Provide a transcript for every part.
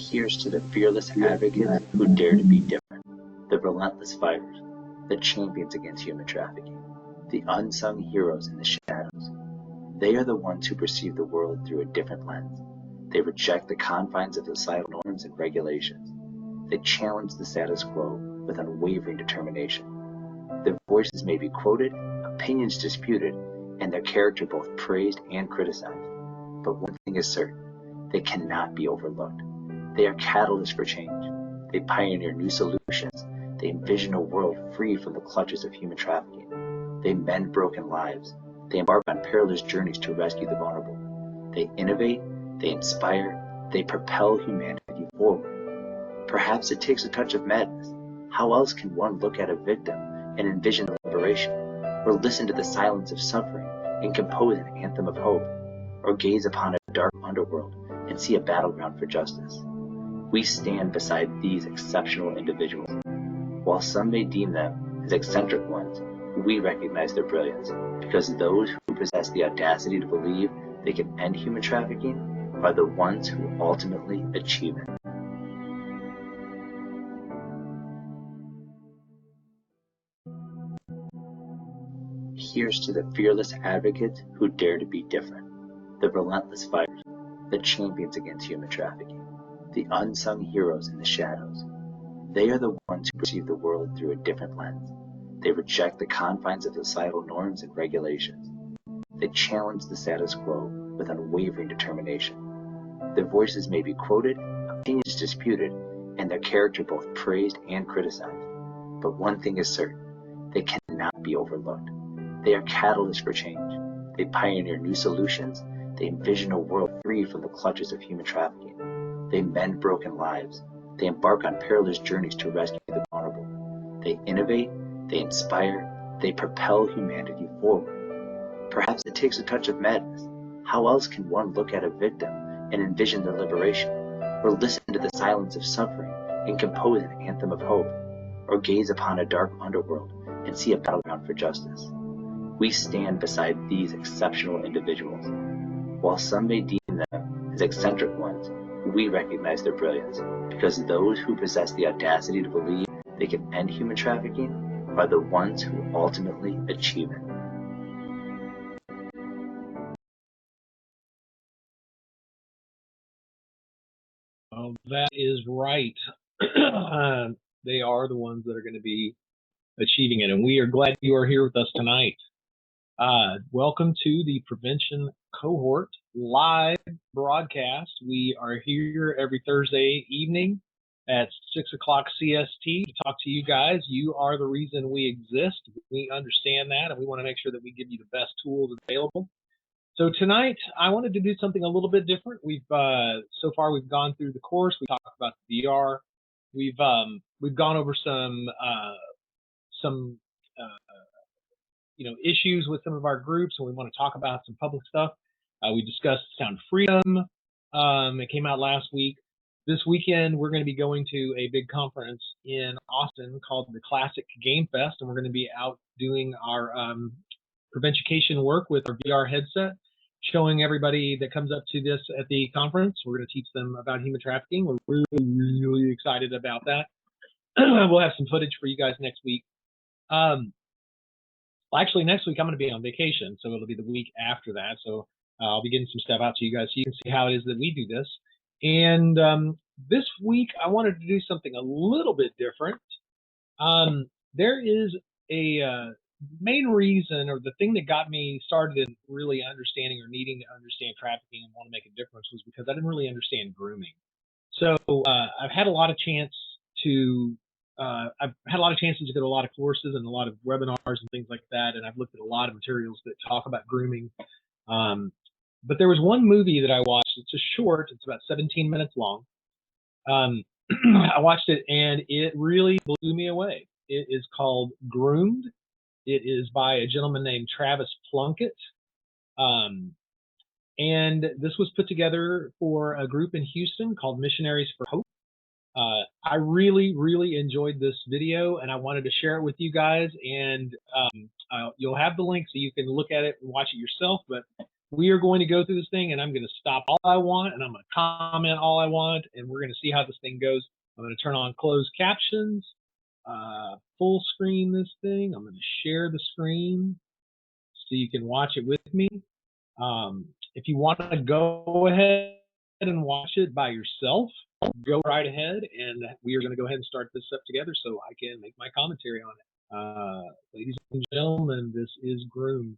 Here's to the fearless advocates who dare to be different, the relentless fighters, the champions against human trafficking, the unsung heroes in the shadows. They are the ones who perceive the world through a different lens. They reject the confines of societal norms and regulations. They challenge the status quo with unwavering determination. Their voices may be quoted, opinions disputed, and their character both praised and criticized. But one thing is certain, they cannot be overlooked. They are catalysts for change. They pioneer new solutions. They envision a world free from the clutches of human trafficking. They mend broken lives. They embark on perilous journeys to rescue the vulnerable. They innovate, they inspire, they propel humanity forward. Perhaps it takes a touch of madness. How else can one look at a victim and envision liberation, or listen to the silence of suffering and compose an anthem of hope, or gaze upon a dark underworld and see a battleground for justice? We stand beside these exceptional individuals. While some may deem them as eccentric ones, we recognize their brilliance, because those who possess the audacity to believe they can end human trafficking are the ones who ultimately achieve it. Here's to the fearless advocates who dare to be different, the relentless fighters, the champions against human trafficking, the unsung heroes in the shadows. They are the ones who perceive the world through a different lens. They reject the confines of societal norms and regulations. They challenge the status quo with unwavering determination. Their voices may be quoted, opinions disputed, and their character both praised and criticized. But one thing is certain, they cannot be overlooked. They are catalysts for change. They pioneer new solutions. They envision a world free from the clutches of human trafficking. They mend broken lives. They embark on perilous journeys to rescue the vulnerable. They innovate, they inspire, they propel humanity forward. Perhaps it takes a touch of madness. How else can one look at a victim and envision their liberation, or listen to the silence of suffering and compose an anthem of hope, or gaze upon a dark underworld and see a battleground for justice? We stand beside these exceptional individuals. While some may deem them as eccentric ones, we recognize their brilliance, because those who possess the audacity to believe they can end human trafficking are the ones who ultimately achieve it. Oh, that is right. They are the ones that are going to be achieving it, and we are glad you are here with us tonight. Welcome to the Prevention Cohort live broadcast. We are here every Thursday evening at 6 o'clock CST to talk to you guys. You are the reason we exist. We understand that, and we want to make sure that we give you the best tools available. So tonight, I wanted to do something a little bit different. So far we've gone through the course. We talked about the VR. We've gone over some issues with some of our groups, and we want to talk about some public stuff. We discussed sound freedom. It came out last week. This weekend, we're going to be going to a big conference in Austin called the Classic Game Fest, and we're going to be out doing our prevention work with our VR headset, showing everybody that comes up to this at the conference. We're going to teach them about human trafficking. We're really, really excited about that. We'll have some footage for you guys next week. Actually, next week I'm going to be on vacation, so it'll be the week after that. So I'll be getting some stuff out to you guys so you can see how it is that we do this. And this week I wanted to do something a little bit different. There is a main reason, or the thing that got me started in really understanding or needing to understand trafficking and want to make a difference, was because I didn't really understand grooming. So I've had a lot of chances to go to a lot of courses and a lot of webinars and things like that, and I've looked at a lot of materials that talk about grooming. But there was one movie that I watched. It's a short. It's about 17 minutes long. I watched it, and it really blew me away. It is called Groomed. It is by a gentleman named Travis Plunkett. And this was put together for a group in Houston called Missionaries for Hope. I really, really enjoyed this video, and I wanted to share it with you guys. And you'll have the link so you can look at it and watch it yourself. But we are going to go through this thing, and I'm going to stop all I want, and I'm going to comment all I want, and we're going to see how this thing goes. I'm going to turn on closed captions, full screen this thing. I'm going to share the screen so you can watch it with me. If you want to go ahead and watch it by yourself, go right ahead, and we are going to go ahead and start this up together so I can make my commentary on it. Ladies and gentlemen, this is Groomed.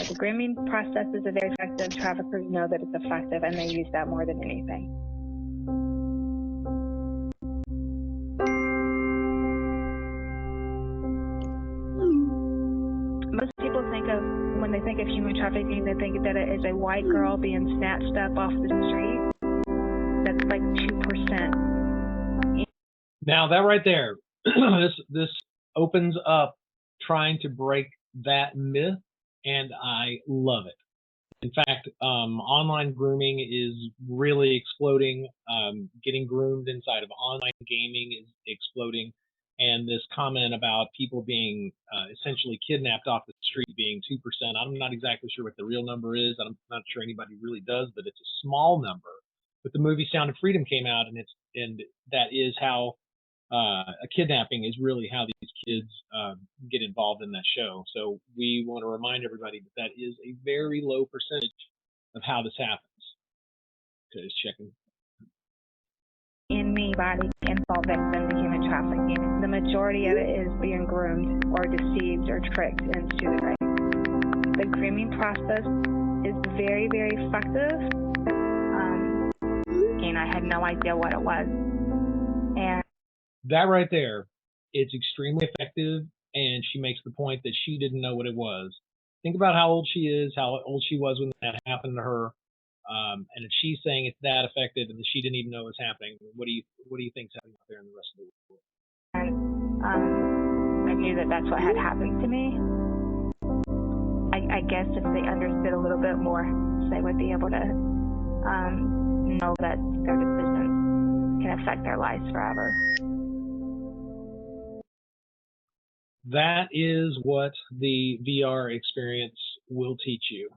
The grooming process is a very effective. Traffickers know that it's effective, and they use that more than anything. Most people think of, when they think of human trafficking, they think that it is a white girl being snatched up off the street. That's like 2%. Now that right there, this opens up trying to break that myth, and I love it. In fact, online grooming is really exploding. Getting groomed inside of online gaming is exploding. And this comment about people being essentially kidnapped off the street being 2%, I'm not exactly sure what the real number is. I'm not sure anybody really does, but it's a small number. But the movie Sound of Freedom came out, and that is how a kidnapping is really how these kids get involved in that show. So we want to remind everybody that that is a very low percentage of how this happens. Okay, just checking. Anybody can fall victim to human trafficking. The majority of it is being groomed or deceived or tricked into the right. The grooming process is very, very effective. And I had no idea what it was. And that right there, it's extremely effective, and she makes the point that she didn't know what it was. Think about how old she is, how old she was when that happened to her. And if she's saying it's that effective and that she didn't even know it was happening, what do you think's happening out there in the rest of the world? And I knew that that's what had happened to me. I guess if they understood a little bit more, they would be able to know that their decisions can affect their lives forever. That is what the VR experience will teach you,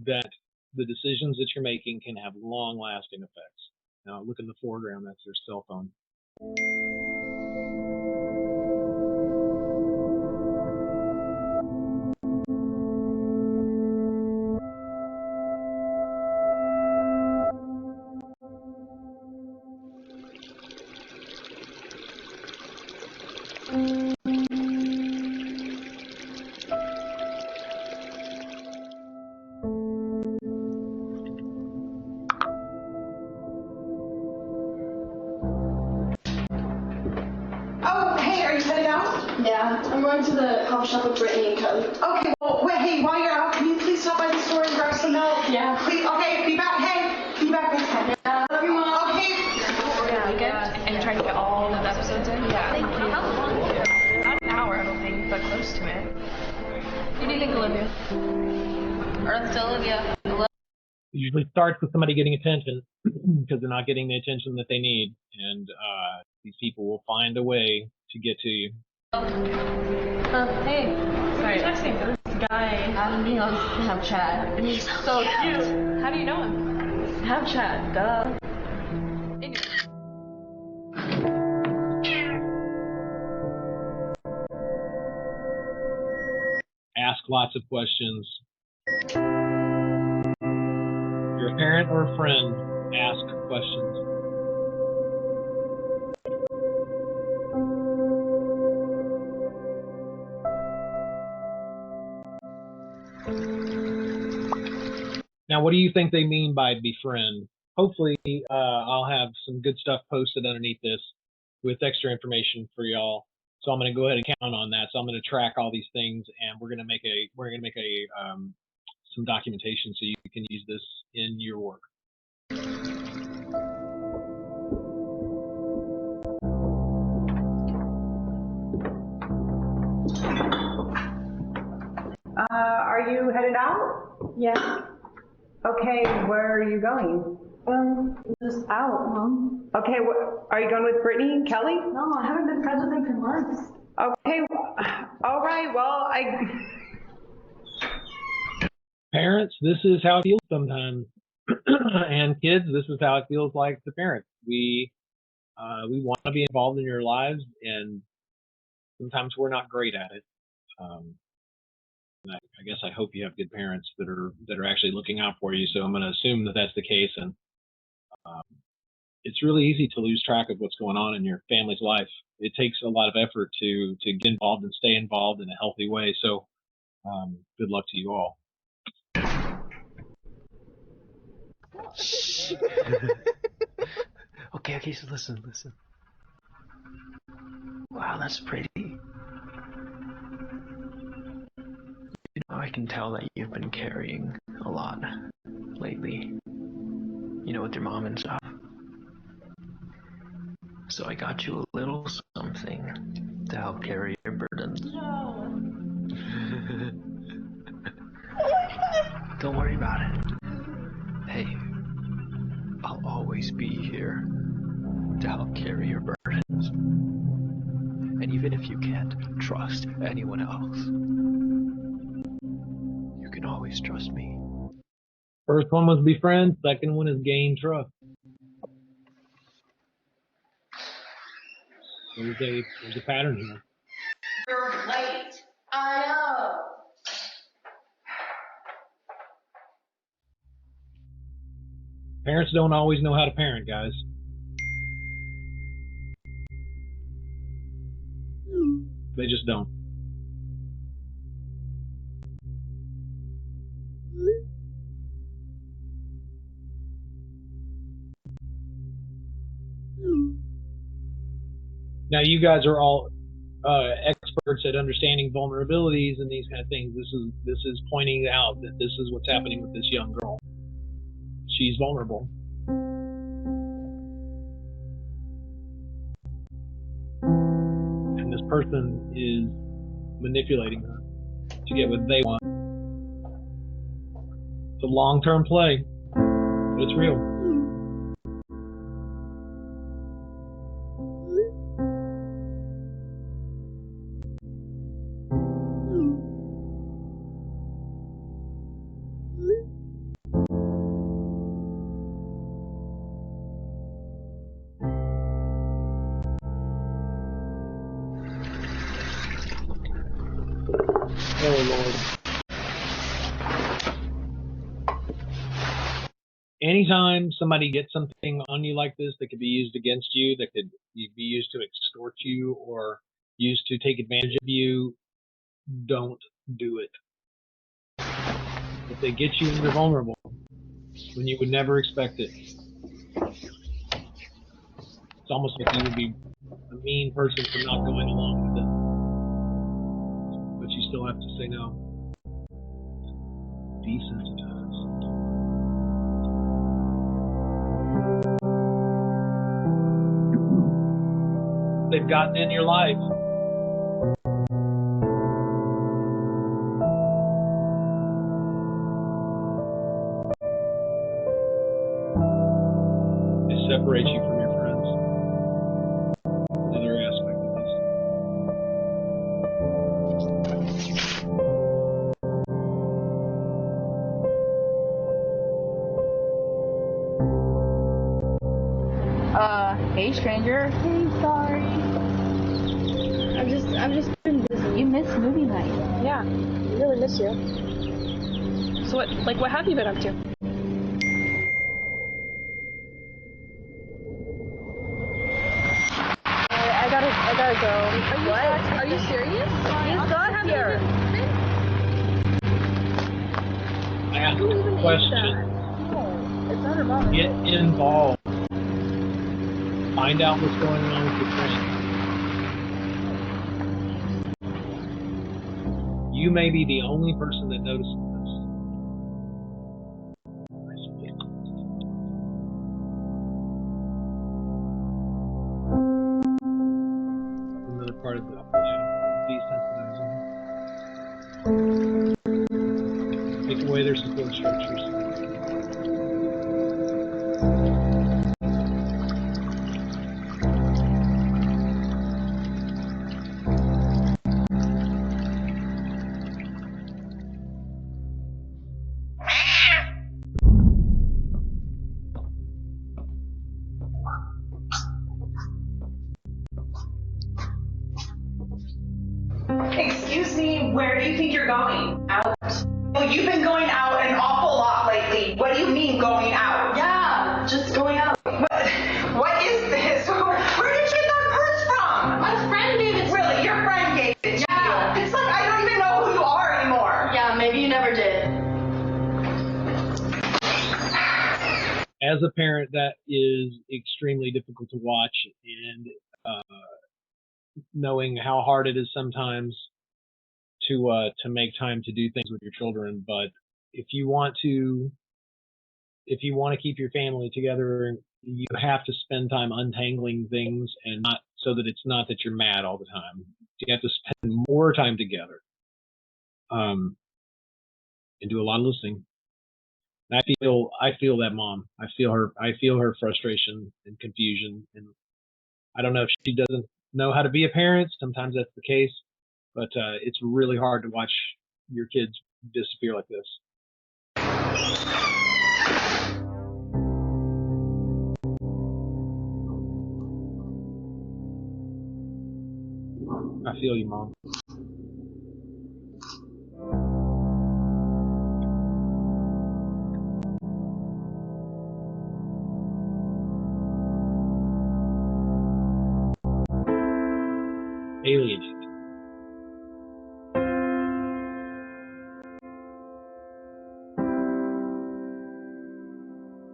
that the decisions that you're making can have long-lasting effects. Now, look in the foreground, that's their cell phone. I'm going to the coffee shop with Brittany and Cody. Okay, well, wait, hey, while you're out, can you please stop by the store and grab some milk? Yeah. Please, okay, be back, hey, be back next time. Yeah. Love you, Mom. Okay. And you're trying to get all those episodes in? Yeah. Thank you. How long? About an hour, I don't think, but close to it. What do you think, Olivia? Or that's Olivia. It usually starts with somebody getting attention because they're not getting the attention that they need, and these people will find a way to get to you. Hey, sorry, texting this guy. I'm being on Snapchat, and he's so cute. How do you know him? Snapchat, duh. Ask lots of questions. If you're a parent or a friend, ask questions. Now, what do you think they mean by befriend? Hopefully, I'll have some good stuff posted underneath this with extra information for y'all. So I'm going to go ahead and count on that. So I'm going to track all these things, and we're going to make some documentation so you can use this in your work. Are you headed out? Yeah. Okay, where are you going? Just out, Mom. Okay, are you going with Brittany and Kelly? No, I haven't been friends with them for months. Okay, all right, well, Parents, this is how it feels sometimes. And kids, this is how it feels like to parents. We want to be involved in your lives, and sometimes we're not great at it. And I guess I hope you have good parents that are actually looking out for you. So I'm going to assume that that's the case, and it's really easy to lose track of what's going on in your family's life. It takes a lot of effort to get involved and stay involved in a healthy way. So good luck to you all. Okay, so listen. Wow, that's pretty. You know, I can tell that you've been carrying a lot lately, you know, with your mom and stuff. So I got you a little something to help carry your burdens. No. Don't worry about it. Hey, I'll always be here to help carry your burdens. And even if you can't trust anyone else, you can always trust me. First one was befriend, second one is gain trust. There's a pattern here. You're late. I know. Parents don't always know how to parent, guys. They just don't. Now you guys are all experts at understanding vulnerabilities and these kind of things. This is pointing out that this is what's happening with this young girl. She's vulnerable. And this person is manipulating her to get what they want. It's a long-term play, but it's real. Oh, Lord. Anytime somebody gets something on you like this that could be used against you, that could be used to extort you or used to take advantage of you, don't do it. If they get you and you're vulnerable, when you would never expect it, it's almost like you would be a mean person for not going along with it. But you still have to say no. Desensitized. They've gotten in your life. They separate you from your friends. Another aspect of this. Hey stranger. Hey, sorry. I've just been busy. You missed movie night. Yeah, I really miss you. So what have you been up to? I gotta go. Are you serious? You got here. I asked a question. No, it's not her mom. Get involved. Find out what's going on with your friends. you may be the only person that notices this. Another part of the desensitizing. Take away their support structures. Excuse me, where do you think you're going? Out? Well, you've been going out an awful lot lately. What do you mean going out? Yeah, just going out. What is this? Where did you get that purse from? My friend gave it to me. Really? Your friend gave it to you? It's like I don't even know who you are anymore. Yeah, maybe you never did. As a parent, that is extremely difficult to watch, and knowing how hard it is sometimes to make time to do things with your children. But if you want to keep your family together, you have to spend time untangling things, and not so that it's not that you're mad all the time. You have to spend more time together, and do a lot of listening. And I feel that mom. I feel her frustration and confusion, and I don't know if she doesn't know how to be a parent. Sometimes that's the case, but it's really hard to watch your kids disappear like this. I feel you, Mom. Alienated.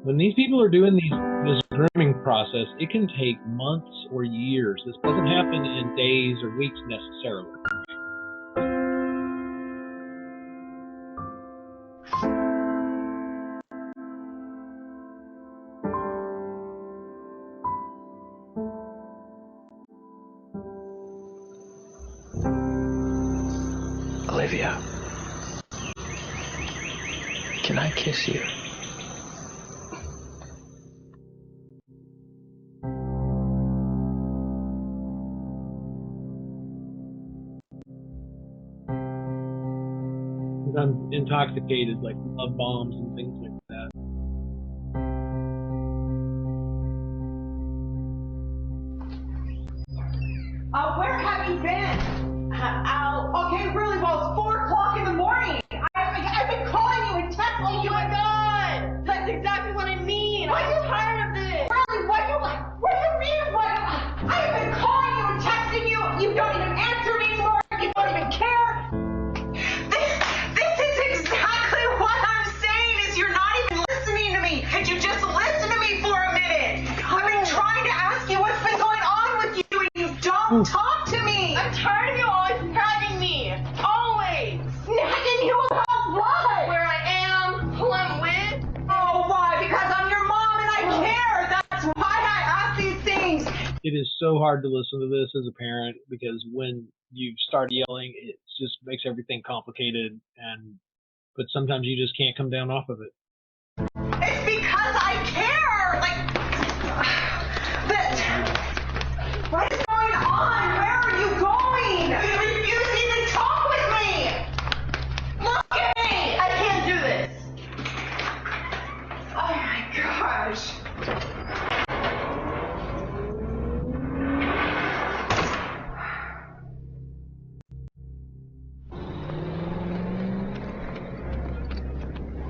When these people are doing this grooming process, it can take months or years. This doesn't happen in days or weeks necessarily. Olivia, can I kiss you? I'm intoxicated, like love bombs and things like that. Where have you been? Out. Okay, really well. It's 4 o'clock in the morning. I've been calling you and texting you. Oh my God, that's exactly what I mean. I'm tired of this. Really? What do you mean? I've been calling you and texting you. You don't even answer me anymore. You don't even care. This is exactly what I'm saying. Is you're not even listening to me. Could you just listen to me for a minute? I've been trying to ask you what's been going on with you, and you don't talk to me. I'm tired of you always nagging me. Always. Nagging you about what? Where I am, who I'm with. Oh, why? Because I'm your mom and I care. That's why I ask these things. It is so hard to listen to this as a parent, because when you start yelling, it just makes everything complicated, but sometimes you just can't come down off of it. It's because I care. What is going on? Where are you going? You refuse to talk with me. Look at me. I can't do this. Oh my gosh.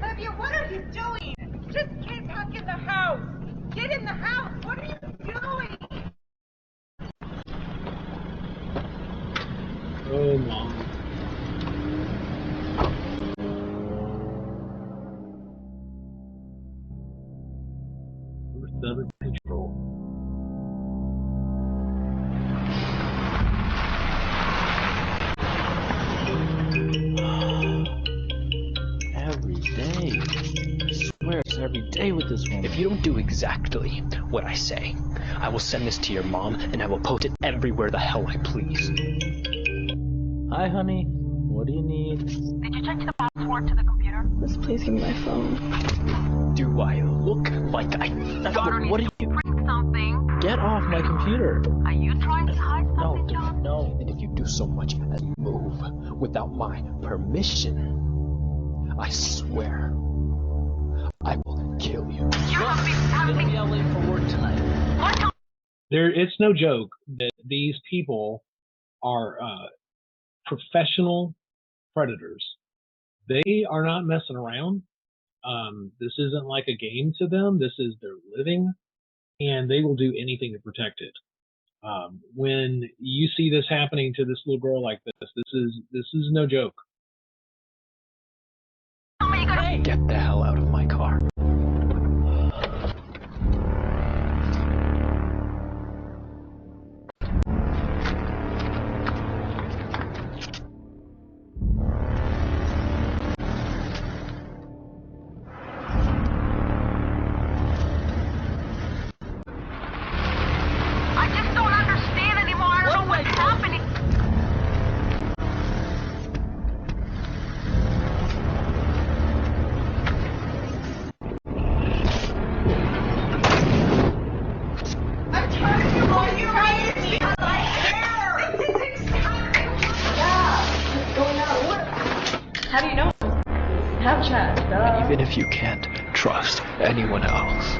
Olivia, what are you doing? Just get back in the house. Get in the house. What are you doing? Oh, Mom. We're under control. every day with this woman. If you don't do exactly what I say, I will send this to your mom and I will post it everywhere the hell I please. Hi, honey. What do you need? Did you change the password to the computer? Just please give me my phone. Do I look like I... What are you... Something. Get off my computer. Are you trying to hide something, John? No. And if you do so much as move without my permission, I swear, I will kill you. You have been Get me late for work tonight. It's no joke that these people are professional predators. They are not messing around. This isn't like a game to them. This is their living, and they will do anything to protect it. When you see this happening to this little girl like this is no joke. Get the hell out of my car. I just don't understand anymore. I don't know what's happening. I'm telling you all you right is because I care. This is exactly what's going on. How do you know? Snapchat. Even if you can't trust anyone else,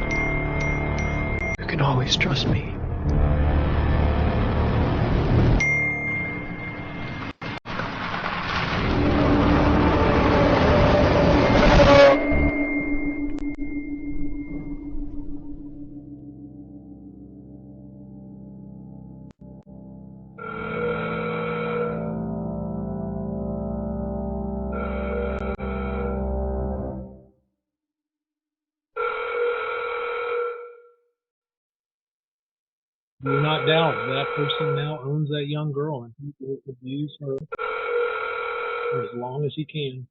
you can always trust me. Do not doubt that person now owns that young girl, and he will abuse her for as long as he can.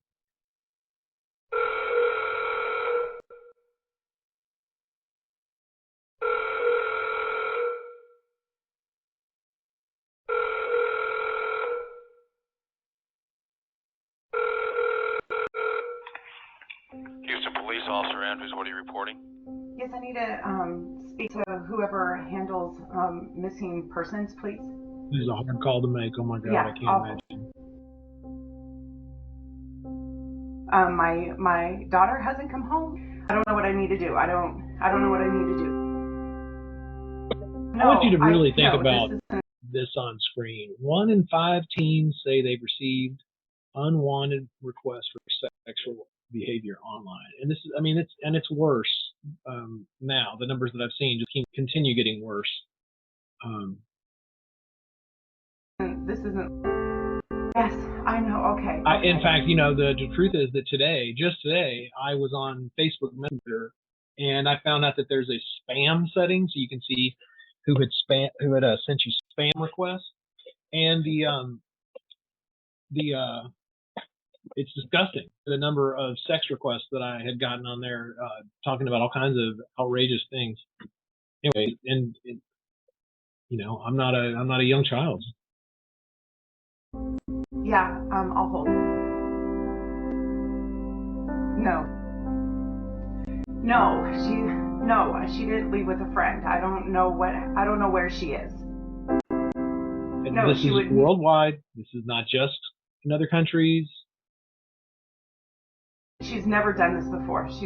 Houston Police Officer Andrews, what are you reporting? Yes, I need to speak to whoever handles missing persons, please. This is a hard call to make. Oh my God, Yeah, I can't awful. imagine. My daughter hasn't come home. I don't know what I need to do. I don't know what I need to do. I want you to really think no, about this on screen. 1 in 5 teens say they've received unwanted requests for sexual behavior online, and this is, I mean, it's worse now. The numbers that I've seen just continue getting worse. This isn't. Yes, I know. Okay. In fact, you know, the truth is that just today, I was on Facebook Messenger, and I found out that there's a spam setting, so you can see who had sent you spam requests, and it's disgusting, the number of sex requests that I had gotten on there, talking about all kinds of outrageous things. Anyway, and you know, I'm not a young child. Yeah, I'll hold. No, she didn't leave with a friend. I don't know where she is. And No, this she is would worldwide. This is not just in other countries. She's never done this before. She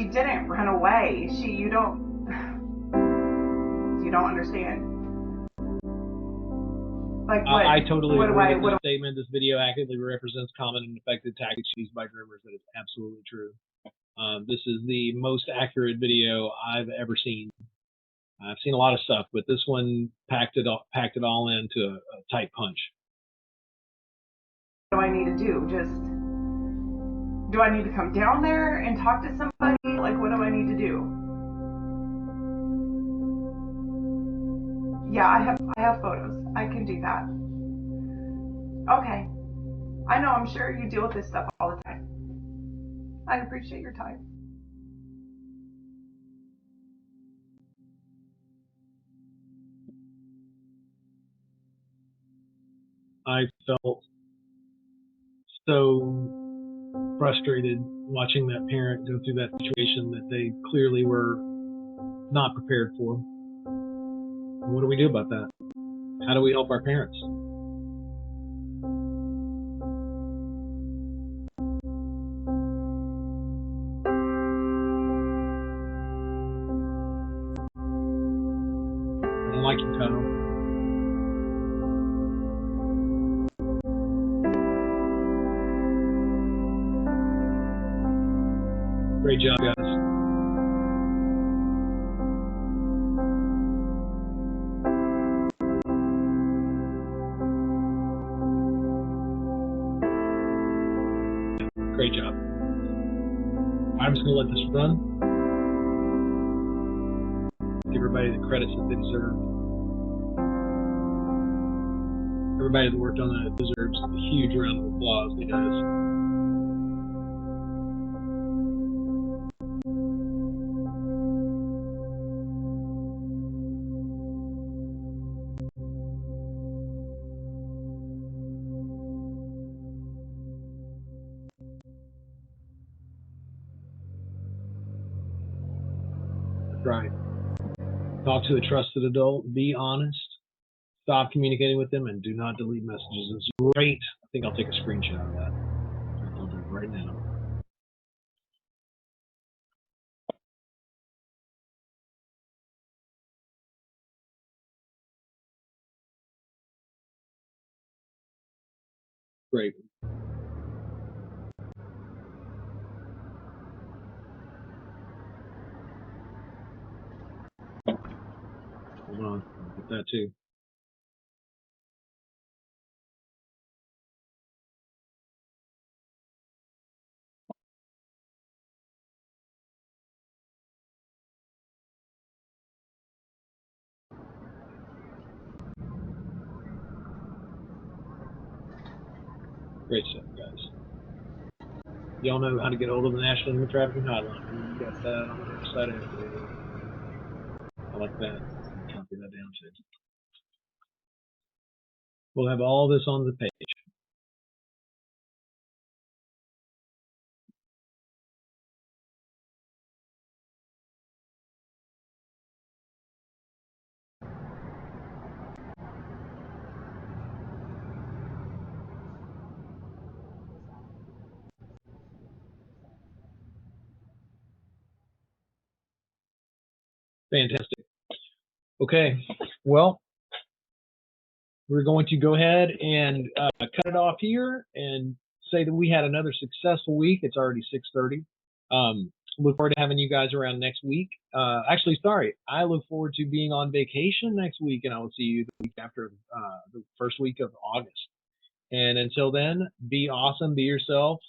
didn't run away. You don't understand. Like what? I totally what agree with this statement. This video accurately represents common and effective tactics used by groomers. That is absolutely true. This is the most accurate video I've ever seen. I've seen a lot of stuff, but this one packed it all into a tight punch. What do I need to do? Do I need to come down there and talk to somebody? Like, what do I need to do? Yeah, I have photos. I can do that. Okay. I know, I'm sure you deal with this stuff all the time. I appreciate your time. I felt so frustrated watching that parent go through that situation that they clearly were not prepared for. And what do we do about that? How do we help our parents? I don't like you, Kyle. Great job, guys. Great job. I'm just going to let this run. Give everybody the credits that they deserve. Everybody that worked on that deserves a huge round of applause, guys. Right. Talk to a trusted adult. Be honest. Stop communicating with them and do not delete messages. It's great. I think I'll take a screenshot of that. I'll do it right now. Great. Hold on. I'll get that too. Great stuff, guys. Y'all know how to get hold of the National Human Trafficking Hotline. You got that on the website. I like that. Copy that down too. We'll have all this on the page. Fantastic. Okay, well, we're going to go ahead and cut it off here and say that we had another successful week. It's already 6:30. Look forward to having you guys around next week. Actually, sorry, I look forward to being on vacation next week, and I will see you the week after the first week of August. And until then, be awesome, be yourself,